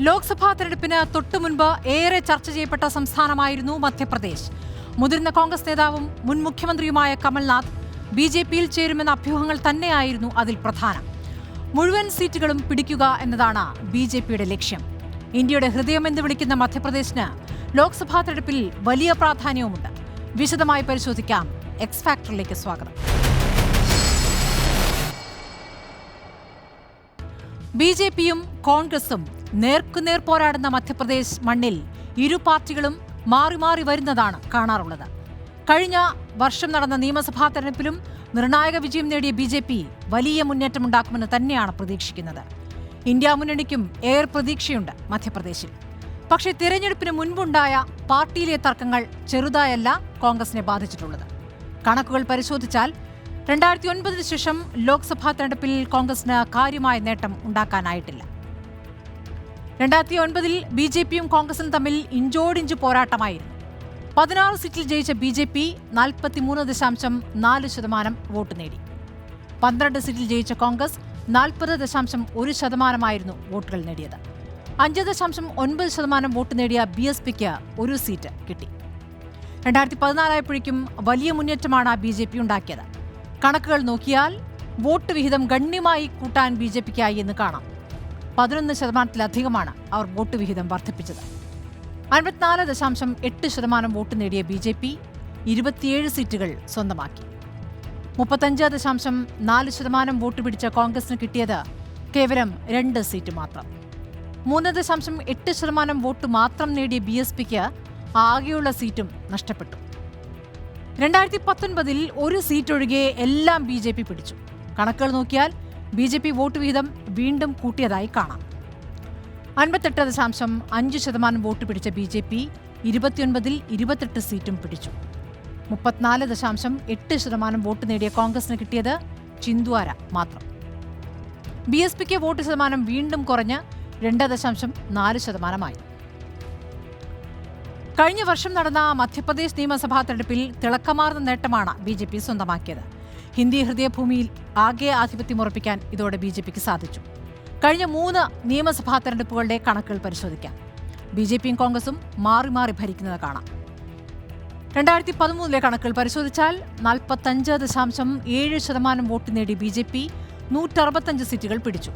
ലോക്സഭാ തെരഞ്ഞെടുപ്പിന് തൊട്ടുമുൻപ് ഏറെ ചർച്ച ചെയ്യപ്പെട്ട സംസ്ഥാനമായിരുന്നു മധ്യപ്രദേശ്. മുതിർന്ന കോൺഗ്രസ് നേതാവും മുൻ മുഖ്യമന്ത്രിയുമായ കമൽനാഥ് ബി.ജെ.പിയിൽ ചേരുമെന്ന അഭ്യൂഹങ്ങൾ തന്നെയായിരുന്നു അതിൽ പ്രധാനം. മുഴുവൻ സീറ്റുകളും പിടിക്കുക എന്നതാണ് ബി.ജെ.പിയുടെ ലക്ഷ്യം. ഇന്ത്യയുടെ ഹൃദയമെന്ന് വിളിക്കുന്ന മധ്യപ്രദേശിന് ലോക്സഭാ തെരഞ്ഞെടുപ്പിൽ വലിയ പ്രാധാന്യവുമുണ്ട്. വിശദമായി പരിശോധിക്കാം. എക്സ് ഫാക്ടറിലേക്ക് സ്വാഗതം. ബി.ജെ.പിയും കോൺഗ്രസും നേർക്കുനേർ പോരാടുന്ന മധ്യപ്രദേശ് മണ്ണിൽ ഇരു പാർട്ടികളും മാറി മാറി വരുന്നതാണ് കാണാറുള്ളത്. കഴിഞ്ഞ വർഷം നടന്ന നിയമസഭാ തെരഞ്ഞെടുപ്പിലും നിർണായക വിജയം നേടിയ ബി.ജെ.പി വലിയ മുന്നേറ്റമുണ്ടാക്കുമെന്ന് തന്നെയാണ് പ്രതീക്ഷിക്കുന്നത്. ഇന്ത്യ മുന്നണിക്കും ഏറെ പ്രതീക്ഷയുണ്ട് മധ്യപ്രദേശിൽ. പക്ഷേ തിരഞ്ഞെടുപ്പിന് മുൻപുണ്ടായ പാർട്ടിയിലെ തർക്കങ്ങൾ ചെറുതായല്ല കോൺഗ്രസിനെ ബാധിച്ചിട്ടുള്ളത്. കണക്കുകൾ പരിശോധിച്ചാൽ 2009 ശേഷം ലോക്സഭാ തെരഞ്ഞെടുപ്പിൽ കോൺഗ്രസിന് കാര്യമായ നേട്ടം ഉണ്ടാക്കാനായിട്ടില്ല. 2009 ബി.ജെ.പിയും കോൺഗ്രസും തമ്മിൽ ഇഞ്ചോടിഞ്ച് പോരാട്ടമായിരുന്നു. 16 സീറ്റിൽ ജയിച്ച ബി.ജെ.പി 43.4% വോട്ട് നേടി. 12 സീറ്റിൽ ജയിച്ച കോൺഗ്രസ് 40.1% വോട്ടുകൾ നേടിയത്. 5.9% വോട്ട് നേടിയ ബി.എസ്.പിക്ക് ഒരു സീറ്റ് കിട്ടി. 2014 ആയപ്പോഴേക്കും വലിയ മുന്നേറ്റമാണ് ബി.ജെ.പി ഉണ്ടാക്കിയത്. കണക്കുകൾ നോക്കിയാൽ വോട്ട് വിഹിതം ഗണ്യമായി കൂട്ടാൻ ബി.ജെ.പിക്കായി എന്ന് കാണാം. 11%-ലധികമാണ് അവർ വോട്ട് വിഹിതം വർദ്ധിപ്പിച്ചത്. 54.8% വോട്ട് നേടിയ ബി.ജെ.പി 27 സീറ്റുകൾ സ്വന്തമാക്കി. 35.4% വോട്ട് പിടിച്ച കോൺഗ്രസിന് കിട്ടിയത് കേവലം 2 സീറ്റ് മാത്രം. 3.8% വോട്ട് മാത്രം നേടിയ ബി.എസ്.പിക്ക് ആകെയുള്ള സീറ്റും നഷ്ടപ്പെട്ടു. 2019 ഒരു സീറ്റ് ഒഴികെ എല്ലാം ബി.ജെ.പി പിടിച്ചു. കണക്കുകൾ നോക്കിയാൽ ബി.ജെ.പി വോട്ട് വിഹിതം വീണ്ടും കൂട്ടിയതായി കാണാം. 58.5% വോട്ട് പിടിച്ച ബി.ജെ.പി 29 സീറ്റും പിടിച്ചു. 34.8% വോട്ട് നേടിയ കോൺഗ്രസിന് കിട്ടിയത് ചിന്ദ്വാര മാത്രം. ബി.എസ്.പിക്ക് വോട്ട് ശതമാനം വീണ്ടും കുറഞ്ഞ് 2.4%. കഴിഞ്ഞ വർഷം നടന്ന മധ്യപ്രദേശ് നിയമസഭാ തെരഞ്ഞെടുപ്പിൽ തിളക്കമാർന്ന നേട്ടമാണ് ബി.ജെ.പി സ്വന്തമാക്കിയത്. ഹിന്ദി ഹൃദയഭൂമിയിൽ ആകെ ആധിപത്യം ഉറപ്പിക്കാൻ ഇതോടെ ബി.ജെ.പിക്ക് സാധിച്ചു. കഴിഞ്ഞ 3 നിയമസഭാ തെരഞ്ഞെടുപ്പുകളുടെ കണക്കുകൾ പരിശോധിക്കാം. ബി.ജെ.പിയും കോൺഗ്രസും മാറി മാറി ഭരിക്കുന്നത് കാണാം. 2013 കണക്കുകൾ പരിശോധിച്ചാൽ 45.7% വോട്ട് നേടി ബി.ജെ.പി 165 സീറ്റുകൾ പിടിച്ചു.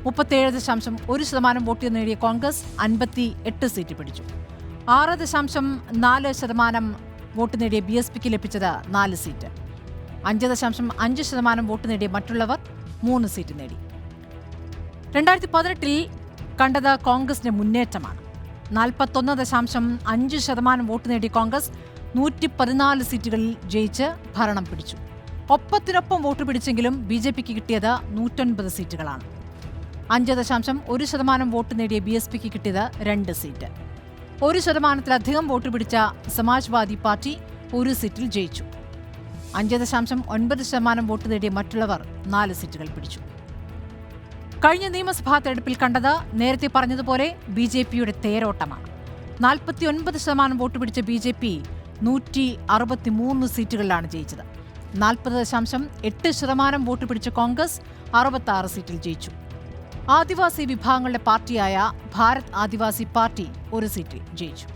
37.1% വോട്ട് നേടിയ കോൺഗ്രസ് 58 സീറ്റ് പിടിച്ചു. 6.4% വോട്ട് നേടിയ ബി.എസ്.പിക്ക് ലഭിച്ചത് 4 സീറ്റ്. 5.5% വോട്ട് നേടിയ മറ്റുള്ളവർ 3 സീറ്റ് നേടി. 2018 കണ്ടത് കോൺഗ്രസിന്റെ മുന്നേറ്റമാണ്. 41.5% വോട്ട് നേടിയ കോൺഗ്രസ് 114 സീറ്റുകളിൽ ജയിച്ച് ഭരണം പിടിച്ചു. ഒപ്പത്തിനൊപ്പം വോട്ട് പിടിച്ചെങ്കിലും ബി.ജെ.പിക്ക് കിട്ടിയത് 109 സീറ്റുകളാണ്. 5.1% വോട്ട് നേടിയ ബി.എസ്.പിക്ക് കിട്ടിയത് 2 സീറ്റ്. 1%-ലധികം വോട്ട് പിടിച്ച സമാജ്വാദി പാർട്ടി ഒരു സീറ്റിൽ ജയിച്ചു. 5.9% വോട്ട് നേടിയ മറ്റുള്ളവർ 4 സീറ്റുകൾ പിടിച്ചു. കഴിഞ്ഞ നിയമസഭാ തെരഞ്ഞെടുപ്പിൽ കണ്ടത് നേരത്തെ പറഞ്ഞതുപോലെ ബി.ജെ.പിയുടെ തേരോട്ടമാണ്. 49% വോട്ട് പിടിച്ച ബി.ജെ.പി 163 സീറ്റുകളിലാണ് ജയിച്ചത്. 40.8% വോട്ട് പിടിച്ച കോൺഗ്രസ് 66 സീറ്റിൽ ജയിച്ചു. ആദിവാസി വിഭാഗങ്ങളുടെ പാർട്ടിയായ ഭാരത് ആദിവാസി പാർട്ടി ഒരു സീറ്റിൽ ജയിച്ചു.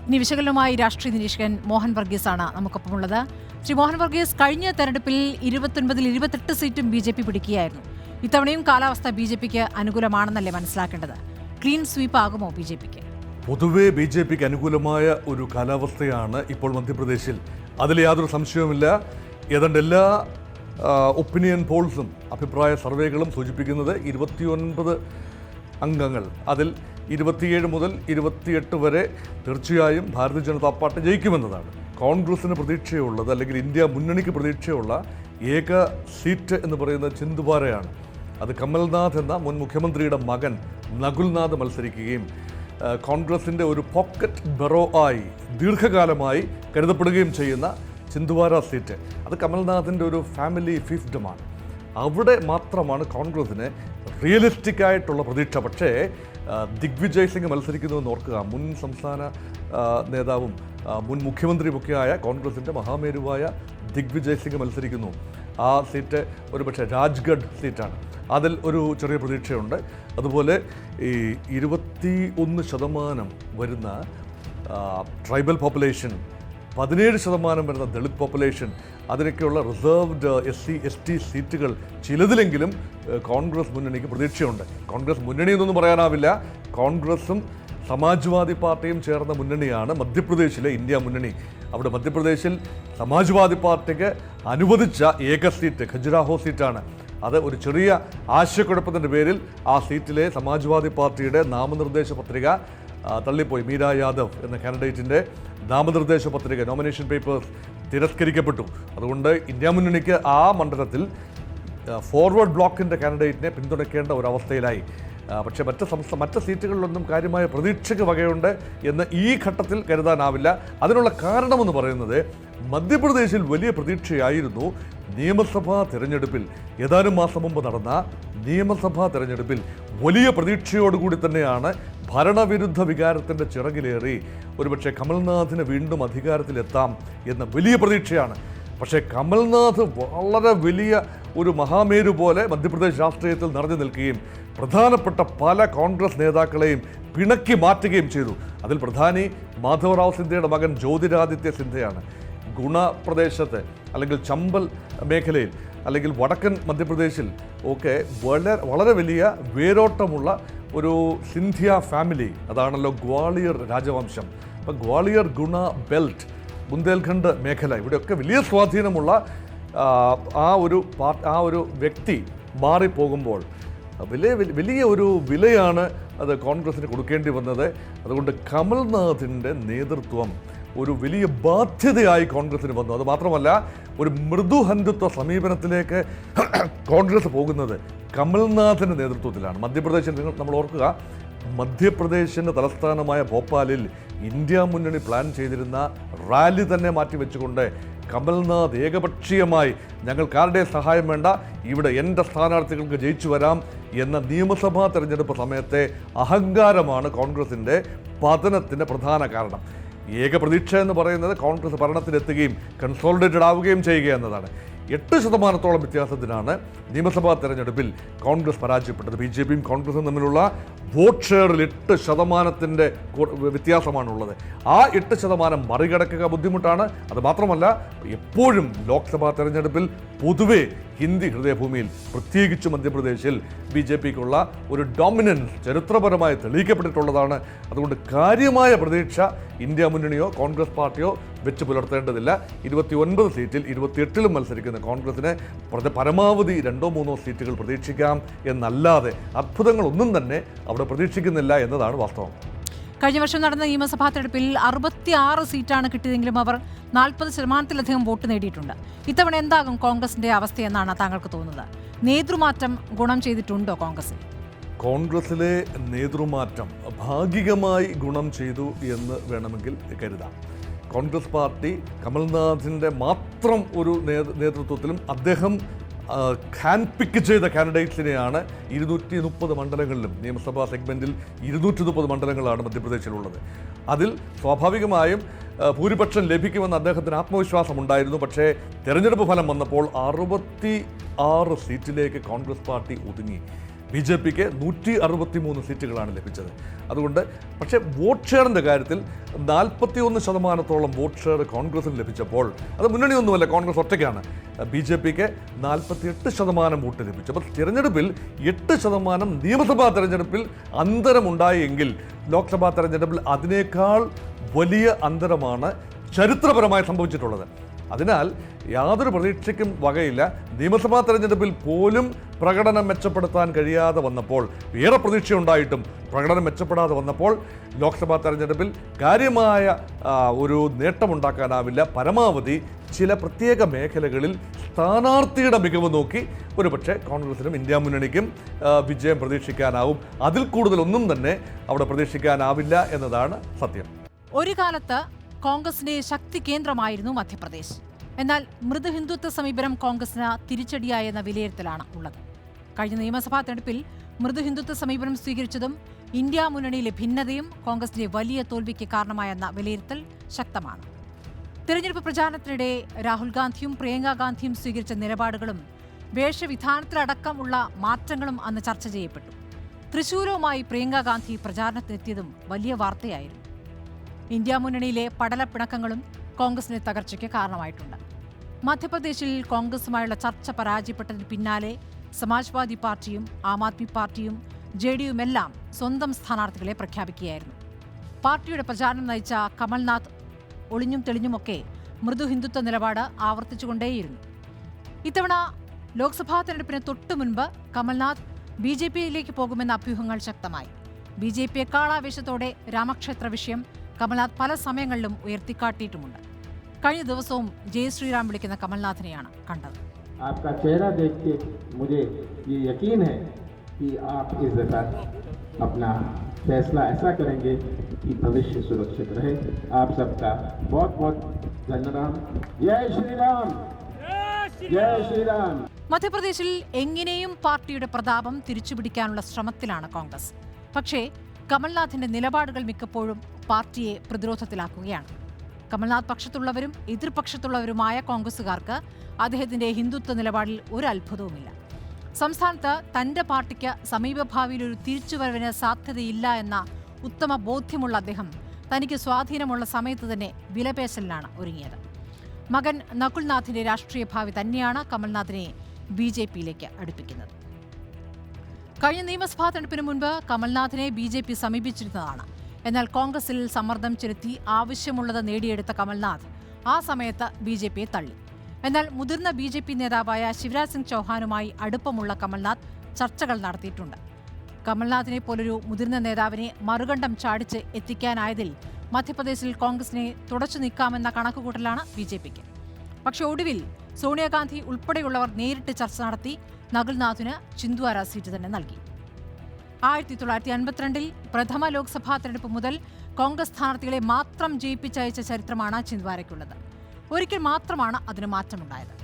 ഇനി വിശകലനവുമായി രാഷ്ട്രീയ നിരീക്ഷകൻ മോഹൻ വർഗീസാണ് നമുക്കൊപ്പമുള്ളത്. ശ്രീ മോഹൻ വർഗീസ്, കഴിഞ്ഞ തെരഞ്ഞെടുപ്പിൽ 28 സീറ്റും ബി.ജെ.പി പിടിക്കുകയായിരുന്നു. ഇത്തവണയും കാലാവസ്ഥ ബി.ജെ.പിക്ക് അനുകൂലമാണെന്നല്ലേ മനസ്സിലാക്കേണ്ടത്? ക്ലീൻ സ്വീപ്പ് ആകുമോ ബി.ജെ.പിക്ക്? പൊതുവെ ബി.ജെ.പിക്ക് അനുകൂലമായ ഒരു കാലാവസ്ഥയാണ് ഇപ്പോൾ മധ്യപ്രദേശിൽ. അതിൽ യാതൊരു സംശയവുമില്ല. ഏതാണ്ട് എല്ലാ ഒപ്പീനിയൻ പോൾസും അഭിപ്രായ സർവേകളും സൂചിപ്പിക്കുന്നത് 29 അംഗങ്ങൾ, അതിൽ 27 മുതൽ 28 വരെ തീർച്ചയായും ഭാരതീയ ജനതാ പാർട്ടി ജയിക്കുമെന്നതാണ്. കോൺഗ്രസിന് പ്രതീക്ഷയുള്ളത്, അല്ലെങ്കിൽ ഇന്ത്യ മുന്നണിക്ക് പ്രതീക്ഷയുള്ള ഏക സീറ്റ് എന്ന് പറയുന്നത് ചിന്ദ്വാരയാണ്. അത് കമൽനാഥ് എന്ന മുൻ മുഖ്യമന്ത്രിയുടെ മകൻ നകുൽനാഥ് മത്സരിക്കുകയും കോൺഗ്രസിൻ്റെ ഒരു പോക്കറ്റ് ബറോ ആയി ദീർഘകാലമായി കരുതപ്പെടുകയും ചെയ്യുന്ന ചിന്ദ്വാര സീറ്റ്, അത് കമൽനാഥിൻ്റെ ഒരു ഫാമിലി ഫിഫ്ഡമാണ്. അവിടെ മാത്രമാണ് കോൺഗ്രസിന് റിയലിസ്റ്റിക് ആയിട്ടുള്ള പ്രതീക്ഷ. പക്ഷേ ദിഗ്വിജയ് സിംഗ് മത്സരിക്കുന്നുവെന്ന് ഓർക്കുക. മുൻ സംസ്ഥാന നേതാവും മുൻ മുഖ്യമന്ത്രിയുമൊക്കെയായ കോൺഗ്രസിൻ്റെ മഹാമേരുവായ ദിഗ്വിജയ് സിംഗ് മത്സരിക്കുന്നു. ആ സീറ്റ് ഒരുപക്ഷെ രാജ്ഗഡ് സീറ്റാണ്. അതിൽ ഒരു ചെറിയ പ്രതീക്ഷയുണ്ട്. അതുപോലെ ഈ 21% വരുന്ന ട്രൈബൽ പോപ്പുലേഷൻ, 17% വരുന്ന ദളിത് പോപ്പുലേഷൻ, അതിനൊക്കെയുള്ള റിസർവ്ഡ് SC/ST സീറ്റുകൾ ചിലതിലെങ്കിലും കോൺഗ്രസ് മുന്നണിക്ക് പ്രതീക്ഷയുണ്ട്. കോൺഗ്രസ് മുന്നണി എന്നൊന്നും പറയാനാവില്ല. കോൺഗ്രസും സമാജ്വാദി പാർട്ടിയും ചേർന്ന മുന്നണിയാണ് മധ്യപ്രദേശിലെ ഇന്ത്യ മുന്നണി. അവിടെ മധ്യപ്രദേശിൽ സമാജ്വാദി പാർട്ടിക്ക് അനുവദിച്ച ഏക സീറ്റ് ഖജുരാഹോ സീറ്റാണ്. അത് ഒരു ചെറിയ ആശയക്കുഴപ്പത്തിൻ്റെ പേരിൽ ആ സീറ്റിലെ സമാജ്വാദി പാർട്ടിയുടെ നാമനിർദ്ദേശ പത്രിക തള്ളിപ്പോയി. മീര യാദവ് എന്ന കാൻഡിഡേറ്റിൻ്റെ നാമനിർദ്ദേശ പത്രിക, നോമിനേഷൻ പേപ്പേഴ്സ് തിരസ്കരിക്കപ്പെട്ടു. അതുകൊണ്ട് ഇന്ത്യ മുന്നണിക്ക് ആ മണ്ഡലത്തിൽ ഫോർവേഡ് ബ്ലോക്കിൻ്റെ കാൻഡിഡേറ്റിനെ പിന്തുണയ്ക്കേണ്ട ഒരവസ്ഥയിലായി. പക്ഷേ മറ്റ് സീറ്റുകളിലൊന്നും കാര്യമായ പ്രതീക്ഷയ്ക്ക് വകയുണ്ട് എന്ന് ഈ ഘട്ടത്തിൽ കരുതാനാവില്ല. അതിനുള്ള കാരണമെന്ന് പറയുന്നത് മധ്യപ്രദേശിൽ വലിയ പ്രതീക്ഷയായിരുന്നു. നിയമസഭാ തെരഞ്ഞെടുപ്പിൽ ഏതാനും മാസം മുമ്പ് നടന്ന നിയമസഭാ തെരഞ്ഞെടുപ്പിൽ വലിയ പ്രതീക്ഷയോടുകൂടി തന്നെയാണ് ഭരണവിരുദ്ധ വികാരത്തിൻ്റെ ചിറകിലേറി ഒരുപക്ഷെ കമൽനാഥിന് വീണ്ടും അധികാരത്തിലെത്താം എന്ന വലിയ പ്രതീക്ഷയാണ്. പക്ഷേ കമൽനാഥ് വളരെ വലിയ ഒരു മഹാമേരു പോലെ മധ്യപ്രദേശ് രാഷ്ട്രീയത്തിൽ നിറഞ്ഞു നിൽക്കുകയും പ്രധാനപ്പെട്ട പല കോൺഗ്രസ് നേതാക്കളെയും പിണക്കി മാറ്റുകയും ചെയ്തു. അതിൽ പ്രധാനി മാധവറാവ് സിന്ധ്യയുടെ മകൻ ജ്യോതിരാദിത്യ സിന്ധ്യയാണ്. ഗുണ പ്രദേശത്ത് അല്ലെങ്കിൽ ചമ്പൽ മേഖലയിൽ അല്ലെങ്കിൽ വടക്കൻ മധ്യപ്രദേശിൽ ഒക്കെ വളരെ വലിയ വേരോട്ടമുള്ള ഒരു സിന്ധ്യ ഫാമിലി, അതാണല്ലോ ഗ്വാളിയർ രാജവംശം. അപ്പം ഗ്വാളിയർ, ഗുണ ബെൽറ്റ്, ബുന്ദേൽഖണ്ഡ് മേഖല, ഇവിടെയൊക്കെ വലിയ സ്വാധീനമുള്ള ആ ഒരു വ്യക്തി മാറിപ്പോകുമ്പോൾ വലിയ ഒരു വിലയാണ് അത് കോൺഗ്രസിന് കൊടുക്കേണ്ടി വന്നത്. അതുകൊണ്ട് കമൽനാഥിൻ്റെ നേതൃത്വം ഒരു വലിയ ബാധ്യതയായി കോൺഗ്രസിന് വന്നു. അത് മാത്രമല്ല, ഒരു മൃദുഹന്തുത്വ സമീപനത്തിലേക്ക് കോൺഗ്രസ് പോകുന്നത് കമൽനാഥിൻ്റെ നേതൃത്വത്തിലാണ്. മധ്യപ്രദേശിൽ നമ്മൾ ഓർക്കുക, മധ്യപ്രദേശിൻ്റെ തലസ്ഥാനമായ ഭോപ്പാലിൽ ഇന്ത്യ മുന്നണി പ്ലാൻ ചെയ്തിരുന്ന റാലി തന്നെ മാറ്റിവെച്ചുകൊണ്ട് കമൽനാഥ് ഏകപക്ഷീയമായി ഞങ്ങൾക്കാരുടെ സഹായം വേണ്ട, ഇവിടെ എൻ്റെ സ്ഥാനാർത്ഥികൾക്ക് ജയിച്ചു വരാം എന്ന നിയമസഭാ തെരഞ്ഞെടുപ്പ് സമയത്തെ അഹങ്കാരമാണ് കോൺഗ്രസിൻ്റെ പതനത്തിൻ്റെ പ്രധാന കാരണം. ഏക പ്രതീക്ഷ എന്ന് പറയുന്നത് കോൺഗ്രസ് ഭരണത്തിലെത്തുകയും കൺസോളിഡേറ്റഡ് ആവുകയും ചെയ്യുക എന്നതാണ്. 8% വ്യത്യാസത്തിനാണ് നിയമസഭാ തെരഞ്ഞെടുപ്പിൽ കോൺഗ്രസ് പരാജയപ്പെട്ടത്. BJPയും കോൺഗ്രസും തമ്മിലുള്ള വോട്ട് ഷെയറിൽ 8% വ്യത്യാസമാണുള്ളത്. ആ 8% മറികടക്കുക ബുദ്ധിമുട്ടാണ്. അതുമാത്രമല്ല, എപ്പോഴും ലോക്സഭാ തെരഞ്ഞെടുപ്പിൽ പൊതുവെ ഹിന്ദി ഹൃദയഭൂമിയിൽ, പ്രത്യേകിച്ച് മധ്യപ്രദേശിൽ BJPക്കുള്ള ഒരു ഡോമിനൻസ് ചരിത്രപരമായി തെളിയിക്കപ്പെട്ടിട്ടുള്ളതാണ്. അതുകൊണ്ട് കാര്യമായ പ്രതീക്ഷ ഇന്ത്യ മുന്നണിയോ കോൺഗ്രസ് പാർട്ടിയോ വെച്ച് പുലർത്തേണ്ടതില്ല. 29 സീറ്റിൽ 28ലും മത്സരിക്കുന്ന കോൺഗ്രസിന് പരമാവധി 2-3 സീറ്റുകൾ പ്രതീക്ഷിക്കാം എന്നല്ലാതെ അത്ഭുതങ്ങളൊന്നും തന്നെ അവിടെ പ്രതീക്ഷിക്കുന്നില്ല എന്നതാണ് വാസ്തവം. കഴിഞ്ഞ വർഷം നടന്ന നിയമസഭാ തെരഞ്ഞെടുപ്പിൽ 66 സീറ്റാണ് കിട്ടിയതെങ്കിലും അവർ 40%-ലധികം വോട്ട് നേടിയിട്ടുണ്ട്. ഇത്തവണ എന്താകും കോൺഗ്രസിന്റെ അവസ്ഥയെന്നാണ് താങ്കൾക്ക് തോന്നുന്നത്? നേതൃമാറ്റം ഗുണം ചെയ്തിട്ടുണ്ടോ കോൺഗ്രസിൽ? കോൺഗ്രസിലെ നേതൃമാറ്റം ഭാഗികമായി ഗുണം ചെയ്തു എന്ന് വേണമെങ്കിൽ കരുതാം. കോൺഗ്രസ് പാർട്ടി കമൽനാഥിൻ്റെ മാത്രം ഒരു നേതൃത്വത്തിലും അദ്ദേഹം ഹാൻഡ് പിക്ക് ചെയ്ത കാൻഡിഡേറ്റ്സിനെയാണ് 230 മണ്ഡലങ്ങളിലും, നിയമസഭാ സെഗ്മെൻറ്റിൽ 230 മണ്ഡലങ്ങളാണ് മധ്യപ്രദേശിലുള്ളത്. അതിൽ സ്വാഭാവികമായും ഭൂരിപക്ഷം ലഭിക്കുമെന്ന് അദ്ദേഹത്തിന് ആത്മവിശ്വാസമുണ്ടായിരുന്നു. പക്ഷേ തെരഞ്ഞെടുപ്പ് ഫലം വന്നപ്പോൾ 66 സീറ്റിലേക്ക് കോൺഗ്രസ് പാർട്ടി ഒതുങ്ങി. BJPക്ക് 163 സീറ്റുകളാണ് ലഭിച്ചത്. അതുകൊണ്ട് പക്ഷേ വോട്ട് ഷെയറിൻ്റെ കാര്യത്തിൽ 41% വോട്ട് ഷെയർ കോൺഗ്രസിന് ലഭിച്ചപ്പോൾ, അത് മുന്നണിയൊന്നുമല്ല, കോൺഗ്രസ് ഒറ്റയ്ക്കാണ്. BJPക്ക് 48% വോട്ട് ലഭിച്ചു. അപ്പോൾ തിരഞ്ഞെടുപ്പിൽ 8% നിയമസഭാ തെരഞ്ഞെടുപ്പിൽ അന്തരമുണ്ടായെങ്കിൽ ലോക്സഭാ തെരഞ്ഞെടുപ്പിൽ അതിനേക്കാൾ വലിയ അന്തരമാണ് ചരിത്രപരമായി സംഭവിച്ചിട്ടുള്ളത്. അതിനാൽ യാതൊരു പ്രതീക്ഷയ്ക്കും വകയില്ല. നിയമസഭാ തെരഞ്ഞെടുപ്പിൽ പോലും പ്രകടനം മെച്ചപ്പെടുത്താൻ കഴിയാതെ വന്നപ്പോൾ, ഏറെ പ്രതീക്ഷയുണ്ടായിട്ടും പ്രകടനം മെച്ചപ്പെടാതെ വന്നപ്പോൾ ലോക്സഭാ തെരഞ്ഞെടുപ്പിൽ കാര്യമായ ഒരു നേട്ടമുണ്ടാക്കാനാവില്ല. പരമാവധി ചില പ്രത്യേക മേഖലകളിൽ സ്ഥാനാർത്ഥിയുടെ മികവ് നോക്കി ഒരുപക്ഷെ കോൺഗ്രസിനും ഇന്ത്യ മുന്നണിക്കും വിജയം പ്രതീക്ഷിക്കാനാവും. അതിൽ കൂടുതലൊന്നും തന്നെ അവിടെ പ്രതീക്ഷിക്കാനാവില്ല എന്നതാണ് സത്യം. ഒരു കാലത്ത് കോൺഗ്രസിന്റെ ശക്തി കേന്ദ്രമായിരുന്നു മധ്യപ്രദേശ്. എന്നാൽ മൃദുഹിന്ദുത്വ സമീപനം കോൺഗ്രസിന് തിരിച്ചടിയായെന്ന വിലയിരുത്തലാണ് ഉള്ളത്. കഴിഞ്ഞ നിയമസഭാ തെരഞ്ഞെടുപ്പിൽ മൃദുഹിന്ദുത്വ സമീപനം സ്വീകരിച്ചതും ഇന്ത്യ മുന്നണിയിലെ ഭിന്നതയും കോൺഗ്രസിന്റെ വലിയ തോൽവിക്ക് കാരണമായെന്ന വിലയിരുത്തൽ ശക്തമാണ്. തെരഞ്ഞെടുപ്പ് പ്രചാരണത്തിനിടെ രാഹുൽ ഗാന്ധിയും പ്രിയങ്ക ഗാന്ധിയും സ്വീകരിച്ച നിലപാടുകളും വേഷവിധാനത്തിലടക്കമുള്ള മാറ്റങ്ങളും അന്ന് ചർച്ച ചെയ്യപ്പെട്ടു. തൃശൂരുമായി പ്രിയങ്ക ഗാന്ധി പ്രചാരണത്തിനെത്തിയതും വലിയ വാർത്തയായിരുന്നു. ഇന്ത്യ മുന്നണിയിലെ പടലപ്പിണക്കങ്ങളും കോൺഗ്രസിന്റെ തകർച്ചയ്ക്ക് കാരണമായിട്ടുണ്ട്. മധ്യപ്രദേശിൽ കോൺഗ്രസുമായുള്ള ചർച്ച പരാജയപ്പെട്ടതിന് പിന്നാലെ സമാജ്വാദി പാർട്ടിയും ആം ആദ്മി പാർട്ടിയും JDUമെല്ലാം സ്വന്തം സ്ഥാനാർത്ഥികളെ പ്രഖ്യാപിക്കുകയായിരുന്നു. പാർട്ടിയുടെ പ്രചാരണം നയിച്ച കമൽനാഥ് ഒളിഞ്ഞും തെളിഞ്ഞുമൊക്കെ മൃദു ഹിന്ദുത്വ നിലപാട് ആവർത്തിച്ചുകൊണ്ടേയിരുന്നു. ഇത്തവണ ലോക്സഭാ തെരഞ്ഞെടുപ്പിന് തൊട്ടു മുൻപ് കമൽനാഥ് BJPയിലേക്ക് പോകുമെന്ന അഭ്യൂഹങ്ങൾ ശക്തമായി. BJPയെക്കാൾ ആവേശത്തോടെ രാമക്ഷേത്ര വിഷയം കമൽനാഥ് പല സമയങ്ങളിലും ഉയർത്തിക്കാട്ടിയിട്ടുമുണ്ട്. കഴിഞ്ഞ ദിവസവും ജയ് ശ്രീറാം വിളിക്കുന്ന കമൽനാഥിനെയാണ് കണ്ടത്. आपका चेहरा देख के मुझे ये यकीन है कि आप इस दफा अपना फैसला ऐसा करेंगे कि भविष्य सुरक्षित रहे. आप सबका बहुत बहुत धन्यवाद. जय श्री राम. जय श्री राम. മധ്യപ്രദേശിൽ എങ്ങനെയും പാർട്ടിയുടെ പ്രതാപം തിരിച്ചുപിടിക്കാനുള്ള ശ്രമത്തിലാണ് കോൺഗ്രസ്. പക്ഷേ കമൽനാഥിന്റെ നിലപാടുകൾ മിക്കപ്പോഴും പാർട്ടിയെ പ്രതിരോധത്തിലാക്കുകയാണ്. കമൽനാഥ് പക്ഷത്തുള്ളവരും എതിർപക്ഷത്തുള്ളവരുമായ കോൺഗ്രസുകാർക്ക് അദ്ദേഹത്തിന്റെ ഹിന്ദുത്വ നിലപാടിൽ ഒരു അത്ഭുതവുമില്ല. സംസ്ഥാനത്ത് തന്റെ പാർട്ടിക്ക് സമീപഭാവിയിൽ ഒരു തിരിച്ചുവരവിന് സാധ്യതയില്ല എന്ന ഉത്തമ ബോധ്യമുള്ള അദ്ദേഹം തനിക്ക് സ്വാധീനമുള്ള സമയത്ത് തന്നെ വിലപേശലിനാണ് ഒരുങ്ങിയത്. മകൻ നകുൽനാഥിന്റെ രാഷ്ട്രീയ ഭാവി തന്നെയാണ് കമൽനാഥിനെ BJPയിലേക്ക് അടുപ്പിക്കുന്നത്. കഴിഞ്ഞ നിയമസഭാ തെരഞ്ഞെടുപ്പിന് മുൻപ് കമൽനാഥിനെ BJP സമീപിച്ചിരുന്നതാണ്. എന്നാൽ കോൺഗ്രസിൽ സമ്മർദ്ദം ചെലുത്തി ആവശ്യമുള്ളത് നേടിയെടുത്ത കമൽനാഥ് ആ സമയത്ത് BJPയെ തള്ളി. എന്നാൽ മുതിർന്ന BJP നേതാവായ ശിവരാജ് സിംഗ് ചൗഹാനുമായി അടുപ്പമുള്ള കമൽനാഥ് ചർച്ചകൾ നടത്തിയിട്ടുണ്ട്. കമൽനാഥിനെ പോലൊരു മുതിർന്ന നേതാവിനെ മറുകണ്ഠം ചാടിച്ച് എത്തിക്കാനായതിൽ മധ്യപ്രദേശിൽ കോൺഗ്രസിനെ തുടച്ചു നീക്കാമെന്ന കണക്കുകൂട്ടലാണ് BJPക്ക്. പക്ഷേ ഒടുവിൽ സോണിയാഗാന്ധി ഉൾപ്പെടെയുള്ളവർ നേരിട്ട് ചർച്ച നടത്തി നകുൽനാഥിന് ചിന്ദ്വാര സീറ്റ് തന്നെ നൽകി. 1952 പ്രഥമ ലോക്സഭാ തെരഞ്ഞെടുപ്പ് മുതൽ കോൺഗ്രസ് സ്ഥാനാർത്ഥികളെ മാത്രം ജയിപ്പിച്ചയച്ച ചരിത്രമാണ് ചിന്ദ്വാരയ്ക്കുള്ളത്. ഒരിക്കൽ മാത്രമാണ് അതിന് മാറ്റമുണ്ടായത്.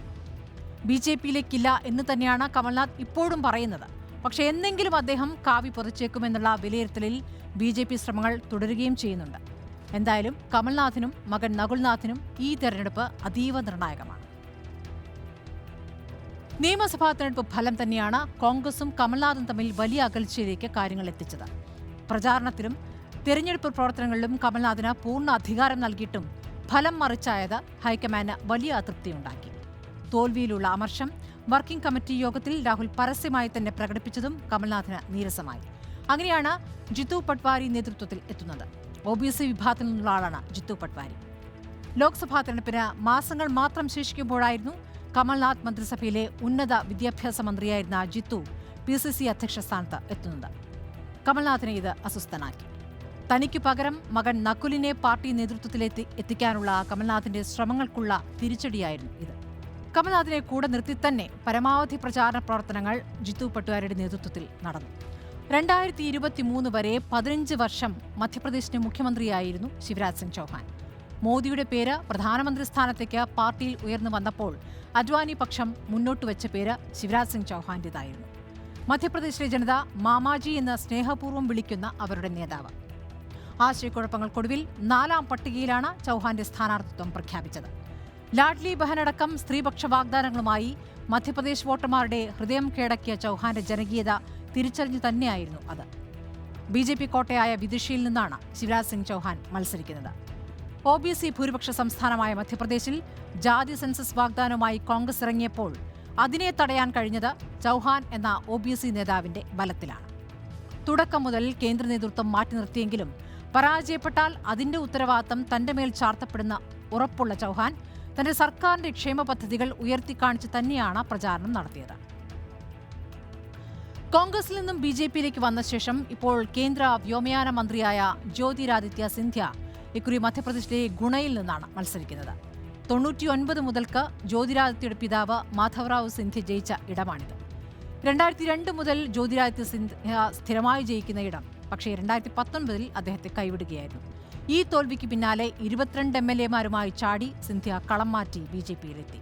BJPയിലേക്കില്ല എന്ന് തന്നെയാണ് കമൽനാഥ് ഇപ്പോഴും പറയുന്നത്. പക്ഷേ എന്നെങ്കിലും അദ്ദേഹം കാവി പൊതിച്ചേക്കുമെന്നുള്ള വിലയിരുത്തലിൽ BJP ശ്രമങ്ങൾ തുടരുകയും ചെയ്യുന്നുണ്ട്. എന്തായാലും കമൽനാഥിനും മകൻ നകുൽനാഥിനും ഈ തെരഞ്ഞെടുപ്പ് അതീവ നിർണായകമാണ്. നിയമസഭാ തെരഞ്ഞെടുപ്പ് ഫലം തന്നെയാണ് കോൺഗ്രസും കമൽനാഥും തമ്മിൽ വലിയ അകൽച്ചയിലേക്ക് കാര്യങ്ങൾ എത്തിച്ചത്. പ്രചാരണത്തിലും തെരഞ്ഞെടുപ്പ് പ്രവർത്തനങ്ങളിലും കമൽനാഥിന് പൂർണ്ണ അധികാരം നൽകിയിട്ടും ഫലം മറിച്ചായത് ഹൈക്കമാൻഡിന് വലിയ അതൃപ്തിയുണ്ടാക്കി. തോൽവിയിലുള്ള അമർഷം വർക്കിംഗ് കമ്മിറ്റി യോഗത്തിൽ രാഹുൽ പരസ്യമായി തന്നെ പ്രകടിപ്പിച്ചതും കമൽനാഥിന് നീരസമായി. അങ്ങനെയാണ് ജിത്തു പട്വാരി നേതൃത്വത്തിൽ എത്തുന്നത്. OBC വിഭാഗത്തിൽ നിന്നുള്ള ആളാണ് ജിത്തു പട്വാരി. ലോക്സഭാ തെരഞ്ഞെടുപ്പിന് മാസങ്ങൾ മാത്രം ശേഷിക്കുമ്പോഴായിരുന്നു കമൽനാഥ് മന്ത്രിസഭയിലെ ഉന്നത വിദ്യാഭ്യാസ മന്ത്രിയായിരുന്ന ജിത്തു PCC അധ്യക്ഷ സ്ഥാനത്ത് എത്തുന്നത്. കമൽനാഥിനെ ഇത് അസ്വസ്ഥനാക്കി. തനിക്കു പകരം മകൻ നകുലിനെ പാർട്ടി നേതൃത്വത്തിലെത്തിക്കാനുള്ള കമൽനാഥിന്റെ ശ്രമങ്ങൾക്കുള്ള തിരിച്ചടിയായിരുന്നു ഇത്. കമൽനാഥിനെ കൂടെ നിർത്തി തന്നെ പരമാവധി പ്രചാരണ പ്രവർത്തനങ്ങൾ ജിത്തു പട്വാരിയുടെ നേതൃത്വത്തിൽ നടന്നു. 2023 വരെ 15 വർഷം മധ്യപ്രദേശിന്റെ മുഖ്യമന്ത്രിയായിരുന്നു ശിവരാജ് സിംഗ് ചൗഹാൻ. മോദിയുടെ പേര് പ്രധാനമന്ത്രി സ്ഥാനത്തേക്ക് പാർട്ടിയിൽ ഉയർന്നു വന്നപ്പോൾ അദ്വാനി പക്ഷം മുന്നോട്ടുവച്ച പേര് ശിവരാജ് സിംഗ് ചൗഹാന്റേതായിരുന്നു. മധ്യപ്രദേശിലെ ജനത മാമാജി എന്ന് സ്നേഹപൂർവ്വം വിളിക്കുന്ന അവരുടെ നേതാവ്. ആശയക്കുഴപ്പങ്ങൾക്കൊടുവിൽ 4ാം പട്ടികയിലാണ് ചൗഹാന്റെ സ്ഥാനാർത്ഥിത്വം പ്രഖ്യാപിച്ചത്. ലാഡ്ലി ബഹനടക്കം സ്ത്രീപക്ഷ വാഗ്ദാനങ്ങളുമായി മധ്യപ്രദേശ് വോട്ടർമാരുടെ ഹൃദയം കീഴടക്കിയ ചൗഹാന്റെ ജനകീയത തിരിച്ചറിഞ്ഞു തന്നെയായിരുന്നു അത്. BJP കോട്ടയായ വിദിഷയിൽ നിന്നാണ് ശിവരാജ് സിംഗ് ചൗഹാൻ മത്സരിക്കുന്നത്. OBC ഭൂരിപക്ഷ സംസ്ഥാനമായ മധ്യപ്രദേശിൽ ജാതി സെൻസസ് വാഗ്ദാനവുമായി കോൺഗ്രസ് ഇറങ്ങിയപ്പോൾ അതിനെ തടയാൻ കഴിഞ്ഞത് ചൗഹാൻ എന്ന OBC നേതാവിന്റെ ബലത്തിലാണ്. തുടക്കം മുതൽ കേന്ദ്ര നേതൃത്വം മാറ്റി നിർത്തിയെങ്കിലും പരാജയപ്പെട്ടാൽ അതിന്റെ ഉത്തരവാദിത്തം തന്റെ മേൽ ചാർത്തപ്പെടുന്ന ഉറപ്പുള്ള ചൗഹാൻ തന്റെ സർക്കാരിന്റെ ക്ഷേമ പദ്ധതികൾ ഉയർത്തിക്കാണിച്ച് തന്നെയാണ് പ്രചാരണം നടത്തിയത്. കോൺഗ്രസിൽ നിന്നും BJPയിലേക്ക് വന്ന ശേഷം ഇപ്പോൾ കേന്ദ്ര വ്യോമയാന മന്ത്രിയായ ജ്യോതിരാദിത്യ സിന്ധ്യ ഇക്കുറി മധ്യപ്രദേശിലെ ഗുണയിൽ നിന്നാണ് മത്സരിക്കുന്നത്. 99 മുതൽക്ക് ജ്യോതിരാദിത്യയുടെ പിതാവ് മാധവറാവു സിന്ധ്യ ജയിച്ച ഇടമാണിത്. 2002 മുതൽ ജ്യോതിരാദിത്യ സിന്ധ്യ സ്ഥിരമായി ജയിക്കുന്ന ഇടം. പക്ഷേ 2019 അദ്ദേഹത്തെ കൈവിടുകയായിരുന്നു. ഈ തോൽവിക്ക് പിന്നാലെ 22 MLAമാരുമായി ചാടി സിന്ധ്യ കളം മാറ്റി BJPയിലെത്തി.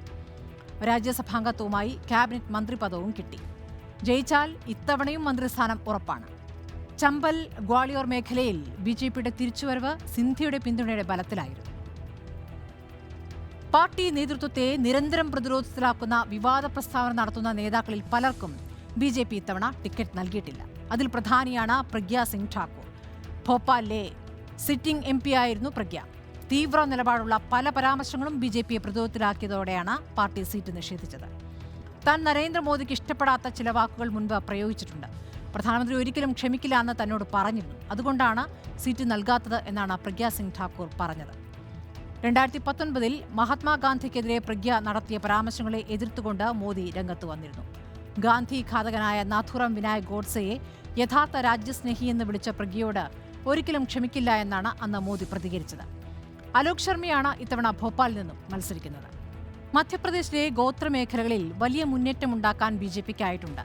രാജ്യസഭാംഗത്വവുമായി ക്യാബിനറ്റ് മന്ത്രിപദവും കിട്ടി. ജയിച്ചാൽ ഇത്തവണയും മന്ത്രിസ്ഥാനം ഉറപ്പാണ്. ചമ്പൽ, ഗ്വാളിയോർ മേഖലയിൽ BJPയുടെ തിരിച്ചുവരവ് സിന്ധ്യയുടെ പിന്തുണയുടെ ബലത്തിലായിരുന്നു. പാർട്ടി നേതൃത്വത്തെ നിരന്തരം പ്രതിരോധത്തിലാക്കുന്ന വിവാദ പ്രസ്താവന നടത്തുന്ന നേതാക്കളിൽ പലർക്കും BJP ഇത്തവണ ടിക്കറ്റ് നൽകിയിട്ടില്ല. അതിൽ പ്രധാനിയാണ് പ്രഗ്യാ സിംഗ് ഠാക്കൂർ. ഭോപ്പാലിലെ സിറ്റിംഗ് MP ആയിരുന്നു പ്രഗ്യ. തീവ്ര നിലപാടുള്ള പല പരാമർശങ്ങളും BJPയെ പ്രതിരോധത്തിലാക്കിയതോടെയാണ് പാർട്ടി സീറ്റ് നിഷേധിച്ചത്. താൻ നരേന്ദ്രമോദിക്ക് ഇഷ്ടപ്പെടാത്ത ചില വാക്കുകൾ മുൻപ് പ്രയോഗിച്ചിട്ടുണ്ട്. പ്രധാനമന്ത്രി ഒരിക്കലും ക്ഷമിക്കില്ല എന്ന് തന്നോട് പറഞ്ഞിരുന്നു. അതുകൊണ്ടാണ് സീറ്റ് നൽകാത്തത് എന്നാണ് പ്രഗ്യാ സിംഗ് ഠാക്കൂർ പറഞ്ഞത്. 2019 മഹാത്മാഗാന്ധിക്കെതിരെ പ്രഗ്യ നടത്തിയ പരാമർശങ്ങളെ എതിർത്തുകൊണ്ട് മോദി രംഗത്ത് വന്നിരുന്നു. ഗാന്ധി ഘാതകനായ നാഥുറാം വിനായക് ഗോഡ്സെയെ യഥാർത്ഥ രാജ്യസ്നേഹി എന്ന് വിളിച്ച പ്രഗ്യയോട് ഒരിക്കലും ക്ഷമിക്കില്ല എന്നാണ് അന്ന് മോദി പ്രതികരിച്ചത്. അലോക് ശർമ്മയാണ് ഇത്തവണ ഭോപ്പാലിൽ നിന്നും മത്സരിക്കുന്നത്. മധ്യപ്രദേശിലെ ഗോത്രമേഖലകളിൽ വലിയ മുന്നേറ്റമുണ്ടാക്കാൻ BJPക്കായിട്ടുണ്ട്.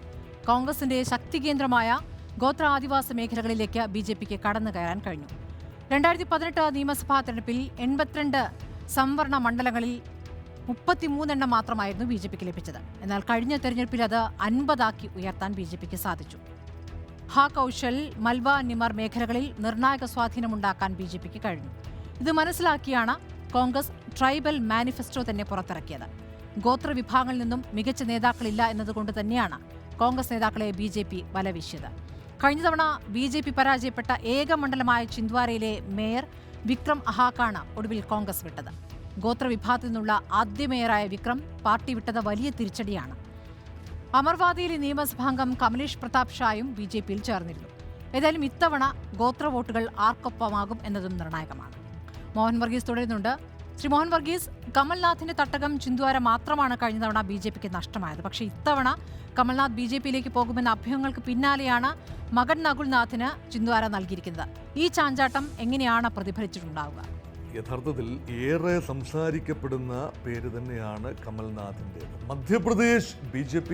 കോൺഗ്രസിന്റെ ശക്തി കേന്ദ്രമായ ഗോത്ര ആദിവാസ മേഖലകളിലേക്ക് BJPക്ക് കടന്നു കയറാൻ കഴിഞ്ഞു. 2018 നിയമസഭാ തെരഞ്ഞെടുപ്പിൽ 82 സംവരണ മണ്ഡലങ്ങളിൽ 33 എണ്ണം മാത്രമായിരുന്നു BJPക്ക് ലഭിച്ചത്. എന്നാൽ കഴിഞ്ഞ തെരഞ്ഞെടുപ്പിൽ അത് 50 ഉയർത്താൻ BJPക്ക് സാധിച്ചു. ഹാ കൗശൽ, മൽവ, നിമർ മേഖലകളിൽ നിർണായക സ്വാധീനമുണ്ടാക്കാൻ BJPക്ക് കഴിഞ്ഞു. ഇത് മനസ്സിലാക്കിയാണ് കോൺഗ്രസ് ട്രൈബൽ മാനിഫെസ്റ്റോ തന്നെ പുറത്തിറക്കിയത്. ഗോത്രവിഭാഗങ്ങളിൽ നിന്നും മികച്ച നേതാക്കളില്ല എന്നതുകൊണ്ട് തന്നെയാണ് കോൺഗ്രസ് നേതാക്കളെ BJP വലവീശിയത്. കഴിഞ്ഞ തവണ BJP പരാജയപ്പെട്ട ഏക മണ്ഡലമായ ചിന്ദ്വാരയിലെ മേയർ വിക്രം അഹാക്കാണ് ഒടുവിൽ കോൺഗ്രസ് വിട്ടത്. ഗോത്രവിഭാഗത്തിൽ നിന്നുള്ള ആദ്യ മേയറായ വിക്രം പാർട്ടി വിട്ടത് വലിയ തിരിച്ചടിയാണ്. അമർവാദിയിലെ നിയമസഭാംഗം കമലേഷ് പ്രതാപ് ഷായും BJPയിൽ ചേർന്നിരുന്നു. ഏതായാലും ഇത്തവണ ഗോത്ര വോട്ടുകൾ ആർക്കൊപ്പമാകും എന്നതും നിർണായകമാണ്. മോഹൻ വർഗീസ് തുടരുന്നുണ്ട്. ശ്രീ മോഹൻ വർഗീസ്, കമൽനാഥിന്റെ തട്ടകം ചിന്ദ്വാര മാത്രമാണ് കഴിഞ്ഞ തവണ BJPക്ക് നഷ്ടമായത്. പക്ഷേ ഇത്തവണ കമൽനാഥ് BJPയിലേക്ക് പോകുമെന്ന അഭ്യൂഹങ്ങൾക്ക് പിന്നാലെയാണ് മകൻ നകുൽനാഥിന് ചിന്ദ്വാര നൽകിയിരിക്കുന്നത്. ഈ ചാഞ്ചാട്ടം എങ്ങനെയാണ് പ്രതിഫലിച്ചിട്ടുണ്ടാവുക? യഥാർത്ഥത്തിൽ ഏറെ സംസാരിക്കപ്പെടുന്ന പേര് തന്നെയാണ് കമൽനാഥിൻ്റേത്. മധ്യപ്രദേശ് BJP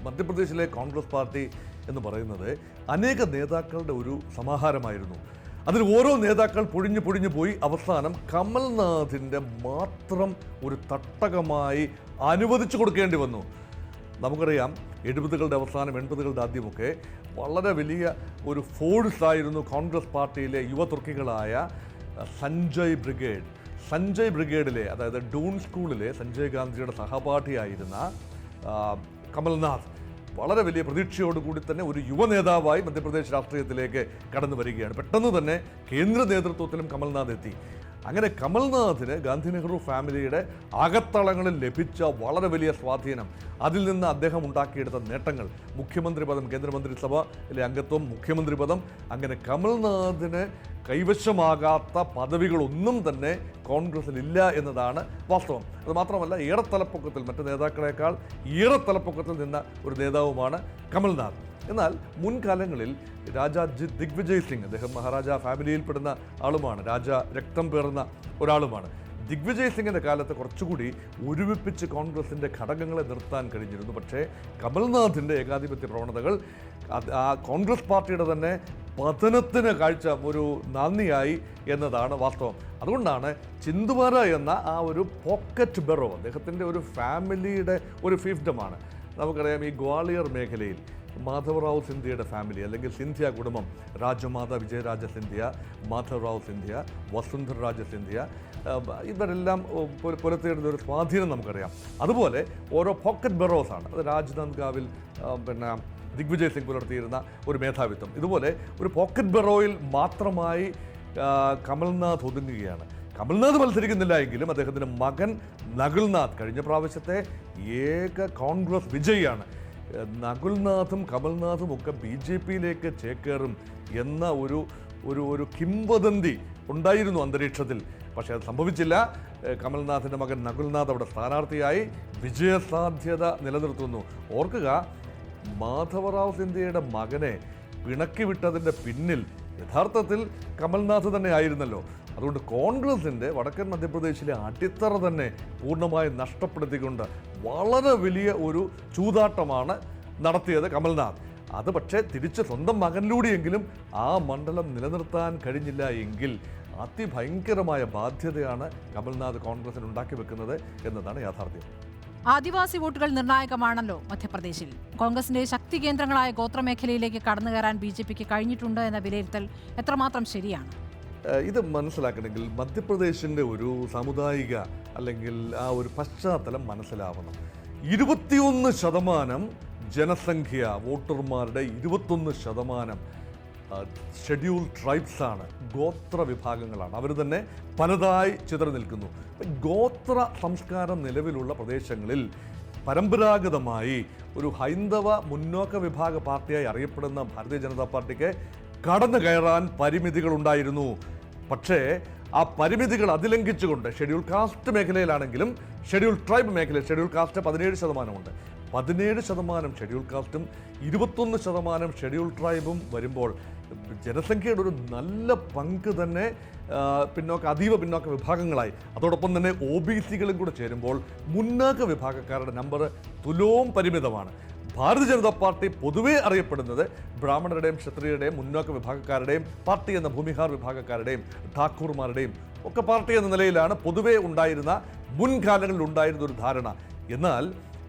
മധ്യപ്രദേശിലെ കോൺഗ്രസ് പാർട്ടി എന്ന് പറയുന്നത് അനേക നേതാക്കളുടെ ഒരു സമാഹാരമായിരുന്നു. അതിൽ ഓരോ നേതാക്കൾ പൊഴിഞ്ഞു പോയി അവസാനം കമൽനാഥിൻ്റെ മാത്രം ഒരു തട്ടകമായി അനുവദിച്ചു കൊടുക്കേണ്ടി വന്നു. നമുക്കറിയാം 70കളുടെ അവസാനം 80കളുടെ ആദ്യമൊക്കെ വളരെ വലിയ ഒരു ഫോഴ്സായിരുന്നു കോൺഗ്രസ് പാർട്ടിയിലെ യുവതുർക്കികളായ സഞ്ജയ് ബ്രിഗേഡിലെ, അതായത് ഡൂൺ സ്കൂളിലെ സഞ്ജയ് ഗാന്ധിയുടെ സഹപാഠിയായിരുന്ന കമൽനാഥ് വളരെ വലിയ പ്രതീക്ഷയോടുകൂടി തന്നെ ഒരു യുവ നേതാവായി മധ്യപ്രദേശ് രാഷ്ട്രീയത്തിലേക്ക് കടന്നു വരികയാണ്. പെട്ടെന്ന് തന്നെ കേന്ദ്ര നേതൃത്വത്തിലും കമൽനാഥ് എത്തി. അങ്ങനെ കമൽനാഥിന് ഗാന്ധി നെഹ്റു ഫാമിലിയുടെ അകത്തളങ്ങളിൽ ലഭിച്ച വളരെ വലിയ സ്വാധീനം, അതിൽ നിന്ന് അദ്ദേഹം ഉണ്ടാക്കിയെടുത്ത നേട്ടങ്ങൾ, മുഖ്യമന്ത്രി പദം, കേന്ദ്രമന്ത്രിസഭയിലെ അംഗത്വം, മുഖ്യമന്ത്രി പദം, അങ്ങനെ കമൽനാഥിന് കൈവശമാകാത്ത പദവികളൊന്നും തന്നെ കോൺഗ്രസിലില്ല എന്നതാണ് വാസ്തവം. അതുമാത്രമല്ല, ഏറെ തലപ്പൊക്കത്തിൽ, മറ്റ് നേതാക്കളെക്കാൾ ഏറെ തലപ്പൊക്കത്തിൽ നിന്ന ഒരു നേതാവുമാണ് കമൽനാഥ്. എന്നാൽ മുൻകാലങ്ങളിൽ രാജാ ദിഗ്വിജയ് സിംഗ്, അദ്ദേഹം മഹാരാജ ഫാമിലിയിൽപ്പെടുന്ന ആളുമാണ്, രാജ രക്തം പേറുന്ന ഒരാളുമാണ്. ദിഗ്വിജയ് സിംഗിൻ്റെ കാലത്ത് കുറച്ചുകൂടി ഒരുമിപ്പിച്ച് കോൺഗ്രസിൻ്റെ ഘടകങ്ങളെ നിർത്താൻ കഴിഞ്ഞിരുന്നു. പക്ഷേ കമൽനാഥിൻ്റെ ഏകാധിപത്യ പ്രവണതകൾ ആ കോൺഗ്രസ് പാർട്ടിയുടെ തന്നെ പതനത്തിന് കാഴ്ച ഒരു നാന്ദിയായി എന്നതാണ് വാസ്തവം. അതുകൊണ്ടാണ് ചിന്ദ്വാര എന്ന ആ ഒരു പോക്കറ്റ് ബെറോ, അദ്ദേഹത്തിൻ്റെ ഒരു ഫാമിലിയുടെ ഒരു ഫീഫ്ഡമാണ്. നമുക്കറിയാം, ഈ ഗ്വാളിയർ മേഖലയിൽ മാധവറാവു സിന്ധ്യയുടെ ഫാമിലി, അല്ലെങ്കിൽ സിന്ധ്യ കുടുംബം, രാജമാത വിജയരാജ സിന്ധ്യ, മാധവറാവു സിന്ധ്യ, വസുന്ധര രാജ സിന്ധ്യ, ഇവരെല്ലാം പുലർത്തിയിരുന്ന ഒരു സ്വാധീനം നമുക്കറിയാം. അതുപോലെ ഓരോ പോക്കറ്റ് ബെറോസാണ്. അത് രാജ്നന്ദ്ഗാവിൽ ദിഗ്വിജയ് സിംഗ് പുലർത്തിയിരുന്ന ഒരു മേധാവിത്വം. ഇതുപോലെ ഒരു പോക്കറ്റ് ബെറോയിൽ മാത്രമായി കമൽനാഥ് ഒതുങ്ങുകയാണ്. കമൽനാഥ് മത്സരിക്കുന്നില്ല എങ്കിലും അദ്ദേഹത്തിൻ്റെ മകൻ നകുൽനാഥ് കഴിഞ്ഞ പ്രാവശ്യത്തെ ഏക കോൺഗ്രസ് വിജയിയാണ്. നകുൽനാഥും കമൽനാഥും ഒക്കെ BJPയിലേക്ക് ചേക്കേറും എന്ന ഒരു കിംവദന്തി ഉണ്ടായിരുന്നു അന്തരീക്ഷത്തിൽ. പക്ഷേ അത് സംഭവിച്ചില്ല. കമൽനാഥിൻ്റെ മകൻ നകുൽനാഥ് അവിടെ സ്ഥാനാർത്ഥിയായി വിജയസാധ്യത നിലനിർത്തുന്നു. ഓർക്കുക, മാധവറാവു സിന്ധ്യയുടെ മകനെ പിണക്കി വിട്ടതിൻ്റെ പിന്നിൽ യഥാർത്ഥത്തിൽ കമൽനാഥ് തന്നെ ആയിരുന്നല്ലോ. അതുകൊണ്ട് കോൺഗ്രസിൻ്റെ വടക്കൻ മധ്യപ്രദേശിലെ അടിത്തറ തന്നെ പൂർണ്ണമായി നഷ്ടപ്പെടുത്തിക്കൊണ്ട് വളരെ വലിയ ഒരു ചൂതാട്ടമാണ് നടത്തിയത് കമൽനാഥ്. അത് പക്ഷേ തിരിച്ച് സ്വന്തം മകനിലൂടെയെങ്കിലും ആ മണ്ഡലം നിലനിർത്താൻ കഴിഞ്ഞില്ല എങ്കിൽ അതിഭയങ്കരമായ ബാധ്യതയാണ് കമൽനാഥ് കോൺഗ്രസിന് ഉണ്ടാക്കി വെക്കുന്നത് എന്നതാണ് യാഥാർത്ഥ്യം. ആദിവാസി വോട്ടുകൾ നിർണായകമാണല്ലോ മധ്യപ്രദേശിൽ. കോൺഗ്രസിന്റെ ശക്തി കേന്ദ്രങ്ങളായ ഗോത്രമേഖലയിലേക്ക് കടന്നു കയറാൻ BJPക്ക് കഴിഞ്ഞിട്ടുണ്ട് എന്ന വിലയിരുത്തൽ എത്രമാത്രം ശരിയാണ്? ഇത് മനസ്സിലാക്കണമെങ്കിൽ മധ്യപ്രദേശിൻ്റെ ഒരു സാമുദായിക അല്ലെങ്കിൽ ആ ഒരു പശ്ചാത്തലം മനസ്സിലാവണം. 21% ജനസംഖ്യ വോട്ടർമാരുടെ 21% ഷെഡ്യൂൾ ട്രൈബ്സാണ്, ഗോത്ര വിഭാഗങ്ങളാണ്. അവർ തന്നെ പലതായി ചിതറി നിൽക്കുന്നു. ഗോത്ര സംസ്കാരം നിലവിലുള്ള പ്രദേശങ്ങളിൽ പരമ്പരാഗതമായി ഒരു ഹൈന്ദവ മുന്നോക്ക വിഭാഗ പാർട്ടിയായി അറിയപ്പെടുന്ന ഭാരതീയ ജനതാ പാർട്ടിക്ക് കടന്നു കയറാൻ പരിമിതികളുണ്ടായിരുന്നു. പക്ഷേ ആ പരിമിതികൾ അതിലംഘിച്ചുകൊണ്ട് ഷെഡ്യൂൾ കാസ്റ്റ് മേഖലയിലാണെങ്കിലും ഷെഡ്യൂൾ ട്രൈബ് മേഖലയിൽ ഷെഡ്യൂൾ കാസ്റ്റ് 17% 17% ഷെഡ്യൂൾ കാസ്റ്റും 21% ഷെഡ്യൂൾ ട്രൈബും വരുമ്പോൾ ജനസംഖ്യയുടെ ഒരു നല്ല പങ്ക് തന്നെ അതീവ പിന്നോക്ക വിഭാഗങ്ങളായി, അതോടൊപ്പം തന്നെ OBC-കളും കൂടെ ചേരുമ്പോൾ മുന്നാക്ക വിഭാഗക്കാരുടെ നമ്പർ തുലോം പരിമിതമാണ്. ഭാരതീയ ജനതാ പാർട്ടി പൊതുവേ അറിയപ്പെടുന്നത് ബ്രാഹ്മണരുടെയും ക്ഷത്രിയരുടെയും മുന്നോക്ക വിഭാഗക്കാരുടെയും പാർട്ടി എന്ന ഭൂമിഹാർ വിഭാഗക്കാരുടെയും ഠാക്കൂർമാരുടെയും ഒക്കെ പാർട്ടി എന്ന നിലയിലാണ് പൊതുവേ ഉണ്ടായിരുന്ന മുൻകാലങ്ങളിൽ ഉണ്ടായിരുന്ന ഒരു ധാരണ. എന്നാൽ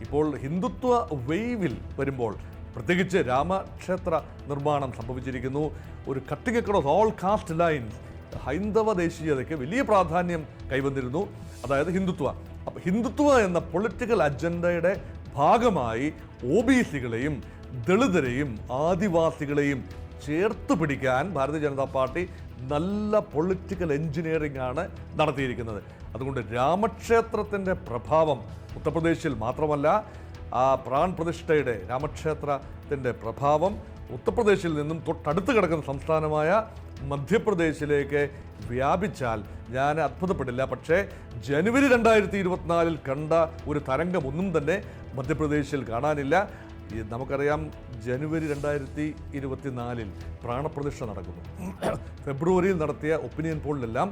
ഇപ്പോൾ ഹിന്ദുത്വ വേവിൽ വരുമ്പോൾ പ്രത്യേകിച്ച് രാമക്ഷേത്ര നിർമ്മാണം സംഭവിച്ചിരിക്കുന്നു. ഒരു cutting across all caste lines ഹൈന്ദവ ദേശീയതയ്ക്ക് വലിയ പ്രാധാന്യം കൈവന്നിരുന്നു, അതായത് ഹിന്ദുത്വ. അപ്പോൾ ഹിന്ദുത്വ എന്ന പൊളിറ്റിക്കൽ അജണ്ടയുടെ ഭാഗമായി OBC-കളെയും ദളിതരെയും ആദിവാസികളെയും ചേർത്ത് പിടിക്കാൻ ഭാരതീയ ജനതാ പാർട്ടി നല്ല പൊളിറ്റിക്കൽ എഞ്ചിനീയറിംഗ് ആണ് നടത്തിയിരിക്കുന്നത്. അതുകൊണ്ട് രാമക്ഷേത്രത്തിൻ്റെ പ്രഭാവം ഉത്തർപ്രദേശിൽ മാത്രമല്ല, ആ പ്രാൺ പ്രതിഷ്ഠയുടെ രാമക്ഷേത്രത്തിൻ്റെ പ്രഭാവം ഉത്തർപ്രദേശിൽ നിന്നും തൊട്ടടുത്ത് കിടക്കുന്ന സംസ്ഥാനമായ മധ്യപ്രദേശിലേക്ക് വ്യാപിച്ചാൽ ഞാൻ അത്ഭുതപ്പെടില്ല. പക്ഷേ ജനുവരി 2024 കണ്ട ഒരു തരംഗമൊന്നും തന്നെ മധ്യപ്രദേശിൽ കാണാനില്ല. നമുക്കറിയാം, ജനുവരി 2024 പ്രാണപ്രതിഷ്ഠ നടക്കുന്നു. ഫെബ്രുവരിയിൽ നടത്തിയ ഒപ്പീനിയൻ പോളിലെല്ലാം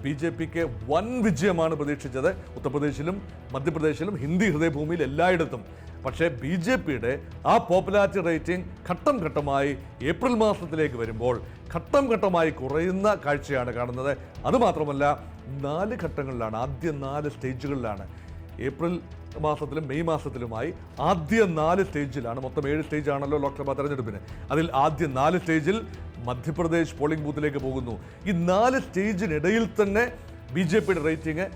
BJPക്ക് വൻ വിജയമാണ് പ്രതീക്ഷിച്ചത്, ഉത്തർപ്രദേശിലും മധ്യപ്രദേശിലും ഹിന്ദി ഹൃദയഭൂമിയിൽ എല്ലായിടത്തും. പക്ഷേ BJPയുടെ ആ പോപ്പുലാരിറ്റി റേറ്റിംഗ് ഘട്ടം ഘട്ടമായി ഏപ്രിൽ മാസത്തിലേക്ക് വരുമ്പോൾ ഘട്ടം ഘട്ടമായി കുറയുന്ന കാഴ്ചയാണ് കാണുന്നത്. അതുമാത്രമല്ല, 4 ഘട്ടങ്ങളിലാണ്, ആദ്യ 4 സ്റ്റേജുകളിലാണ്. ഏപ്രിൽ മാസത്തിലും മെയ് മാസത്തിലുമായി ആദ്യ 4 സ്റ്റേജിലാണ്, മൊത്തം 7 സ്റ്റേജാണല്ലോ ലോക്സഭാ തെരഞ്ഞെടുപ്പിന്. അതിൽ ആദ്യ 4 സ്റ്റേജിൽ മധ്യപ്രദേശ് പോളിംഗ് ബൂത്തിലേക്ക് പോകുന്നു. ഈ 4 സ്റ്റേജിനിടയിൽ തന്നെ BJPയുടെ റേറ്റിംഗ്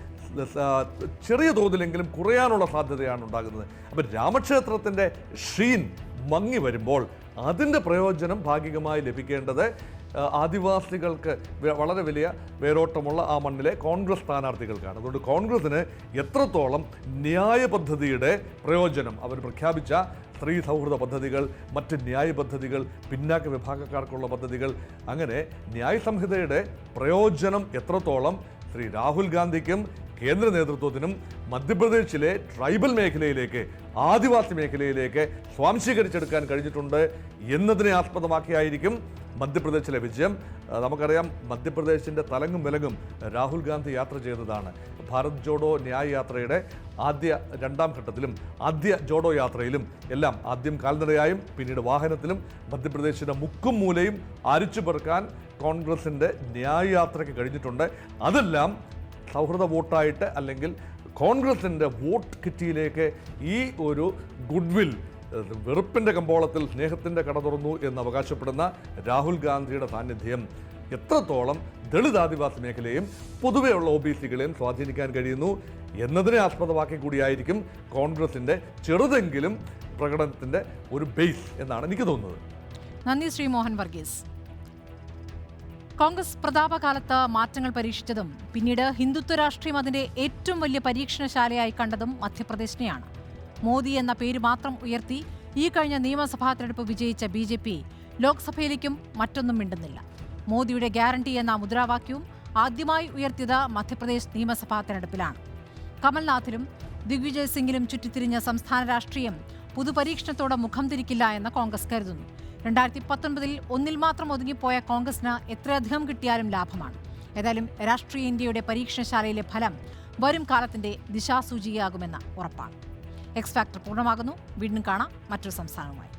ചെറിയ തോതിലെങ്കിലും കുറയാനുള്ള സാധ്യതയാണ് ഉണ്ടാകുന്നത്. അപ്പം രാമക്ഷേത്രത്തിൻ്റെ ഷീൻ മങ്ങി വരുമ്പോൾ അതിൻ്റെ പ്രയോജനം ഭാഗികമായി ലഭിക്കേണ്ടത് ആദിവാസികൾക്ക് വളരെ വലിയ വേരോട്ടമുള്ള ആ മണ്ണിലെ കോൺഗ്രസ് സ്ഥാനാർത്ഥികൾക്കാണ്. അതുകൊണ്ട് കോൺഗ്രസിന് എത്രത്തോളം ന്യായ പദ്ധതിയുടെ പ്രയോജനം, അവർ പ്രഖ്യാപിച്ച സ്ത്രീ സൗഹൃദ പദ്ധതികൾ, മറ്റ് ന്യായ പദ്ധതികൾ, പിന്നാക്ക വിഭാഗക്കാർക്കുള്ള പദ്ധതികൾ, അങ്ങനെ ന്യായ സംഹിതയുടെ പ്രയോജനം എത്രത്തോളം ശ്രീ രാഹുൽ ഗാന്ധിക്കും കേന്ദ്ര നേതൃത്വത്തിനും മധ്യപ്രദേശിലെ ട്രൈബൽ മേഖലയിലേക്ക്, ആദിവാസി മേഖലയിലേക്ക് സ്വാംശീകരിച്ചെടുക്കാൻ കഴിഞ്ഞിട്ടുണ്ട് എന്നതിനെ ആസ്പദമാക്കിയായിരിക്കും മധ്യപ്രദേശിലെ വിജയം. നമുക്കറിയാം, മധ്യപ്രദേശിൻ്റെ തലങ്ങും വിലങ്ങും രാഹുൽ ഗാന്ധി യാത്ര ചെയ്തതാണ്. ഭാരത് ജോഡോ ന്യായ യാത്രയുടെ ആദ്യ 2ാം ഘട്ടത്തിലും ആദ്യ ജോഡോ യാത്രയിലും എല്ലാം ആദ്യം കാൽനടയായും പിന്നീട് വാഹനത്തിലും മധ്യപ്രദേശിൻ്റെ മുക്കും മൂലയും അരിച്ചു പെറുക്കാൻ കോൺഗ്രസിൻ്റെ ന്യായ യാത്രയ്ക്ക് കഴിഞ്ഞിട്ടുണ്ട്. അതെല്ലാം സൗഹൃദ വോട്ടായിട്ട് അല്ലെങ്കിൽ കോൺഗ്രസിൻ്റെ വോട്ട് കിറ്റിയിലേക്ക് ഈ ഒരു ഗുഡ്വിൽ, വെറുപ്പിൻ്റെ കമ്പോളത്തിൽ സ്നേഹത്തിൻ്റെ കട തുറന്നു എന്ന് അവകാശപ്പെടുന്ന രാഹുൽ ഗാന്ധിയുടെ സാന്നിധ്യം എത്രത്തോളം ദളിതാദിവാസി മേഖലയും പൊതുവെയുള്ള OBC-കളെയും സ്വാധീനിക്കാൻ കഴിയുന്നു എന്നതിനെ ആസ്പദമാക്കി കൂടിയായിരിക്കും കോൺഗ്രസിൻ്റെ ചെറുതെങ്കിലും പ്രകടനത്തിൻ്റെ ഒരു ബേസ് എന്നാണ് എനിക്ക് തോന്നുന്നത്. നന്ദി ശ്രീ മോഹൻ വർഗീസ്. കോൺഗ്രസ് പ്രതാപകാലത്ത് മാറ്റങ്ങൾ പരീക്ഷിച്ചതും പിന്നീട് ഹിന്ദുത്വ രാഷ്ട്രീയം അതിന്റെ ഏറ്റവും വലിയ പരീക്ഷണശാലയായി കണ്ടതും മധ്യപ്രദേശിനെയാണ്. മോദി എന്ന പേര് മാത്രം ഉയർത്തി ഈ കഴിഞ്ഞ നിയമസഭാ തെരഞ്ഞെടുപ്പ് വിജയിച്ച BJP ലോക്സഭയിലേക്കും മറ്റൊന്നും മിണ്ടുന്നില്ല. മോദിയുടെ ഗ്യാരണ്ടി എന്ന മുദ്രാവാക്യവും ആദ്യമായി ഉയർത്തിയത് മധ്യപ്രദേശ് നിയമസഭാ തെരഞ്ഞെടുപ്പിലാണ്. കമൽനാഥിലും ദിഗ്വിജയ് സിംഗിലും ചുറ്റിത്തിരിഞ്ഞ സംസ്ഥാന രാഷ്ട്രീയം പുതുപരീക്ഷണത്തോടെ മുഖം തിരിക്കില്ല എന്ന് കോൺഗ്രസ് കരുതുന്നു. 2019 ഒന്നിൽ മാത്രം ഒതുങ്ങിപ്പോയ കോൺഗ്രസിന് എത്രയധികം കിട്ടിയാലും ലാഭമാണ്. ഏതായാലും രാഷ്ട്രീയ ഇന്ത്യയുടെ പരീക്ഷണശാലയിലെ ഫലം വരും കാലത്തിന്റെ ദിശാസൂചികയാകുമെന്ന ഉറപ്പാണ്. എക്സ് ഫാക്ടർ പൂർണ്ണമാകുന്നു. വീണ്ടും കാണാം മറ്റൊരു സംസ്ഥാനവുമായി.